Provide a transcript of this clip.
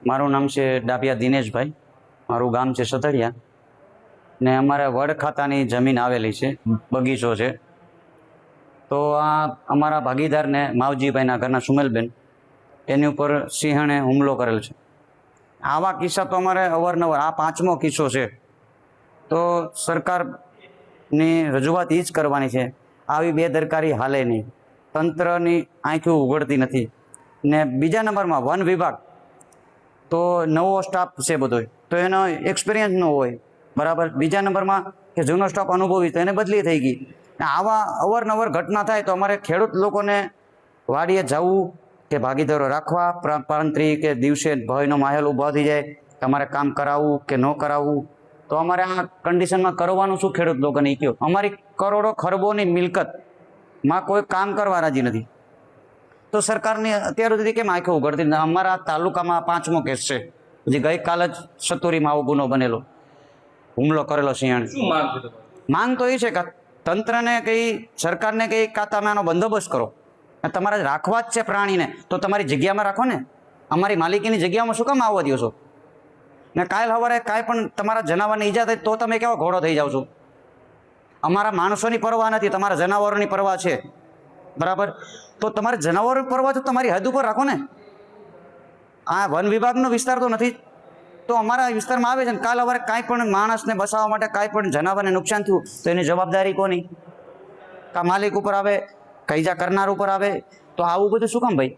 મારું નામ છે ડાભિયા દિનેશભાઈ, મારું ગામ છે સતડિયા ને અમારે વડ ખાતાની જમીન આવેલી છે, બગીચો છે. તો આ અમારા ભાગીદારને માવજીભાઈના ઘરના સુમેલબેન એની ઉપર સિંહણે હુમલો કરેલ છે. આવા કિસ્સા તો અમારે અવારનવાર, આ 5મો કિસ્સો છે. તો સરકારની રજૂઆત એ જ કરવાની છે, આવી બેદરકારી હાલે નહીં, તંત્રની આંખો ઉઘડતી નથી. ને બીજા નંબરમાં વન વિભાગ તો નવો સ્ટાફ છે બધો, તો એનો એક્સપિરિયન્સ ન હોય બરાબર. બીજા નંબરમાં કે જૂનો સ્ટાફ અનુભવી તો એને બદલી થઈ ગઈ. આવા અવારનવાર ઘટના થાય તો અમારે ખેડૂત લોકોને વાડીએ જવું કે ભાગીદારો રાખવા, પારંતરિક કે દિવસે ભયનો માહોલ ઊભો થઈ જાય, તમારે કામ કરાવવું કે ન કરાવવું, તો અમારે આ કન્ડિશનમાં કરવાનું શું ખેડૂત લોકોને એ કહો. અમારી કરોડો ખરબોની મિલકતમાં કોઈ કામ કરવા રાજી નથી. તો સરકારની અત્યાર સુધી કેમ આંખો ઉઘડતી? અમારા તાલુકામાં 5મો કેસ છે. હજી ગઈકાલ જ સત્તુરીમાં આવો ગુનો બનેલો, હુમલો કરેલો સિંહણે. માંગ તો એ છે કે તંત્રને કંઈ, સરકારને કંઈ, કાં તમે આનો બંદોબસ્ત કરો. તમારે રાખવા જ છે પ્રાણીને તો તમારી જગ્યામાં રાખો ને. અમારી માલિકીની જગ્યામાં શું કામ આવવા દો છો? ને કાલ સવારે કાંઈ પણ તમારા જનાવરની ઈજા થાય તો તમે કેવા ઘોડો થઈ જાઓ છો? અમારા માણસોની પરવા નથી, તમારા જનાવરોની પરવા છે બરાબર. તો તમારે જનાવરોની પરવા તો તમારી હદ ઉપર રાખો ને. આ વન વિભાગનો વિસ્તાર તો નથી, તો અમારા વિસ્તારમાં આવે છે ને કાલ સવારે કાંઈ પણ માણસને બસાવવા માટે કાંઈ પણ જનાવરને નુકસાન થયું તો એની જવાબદારી કોની? કાં માલિક ઉપર આવે, કઈજા કરનાર ઉપર આવે. તો આવું બધું શું કામ ભાઈ?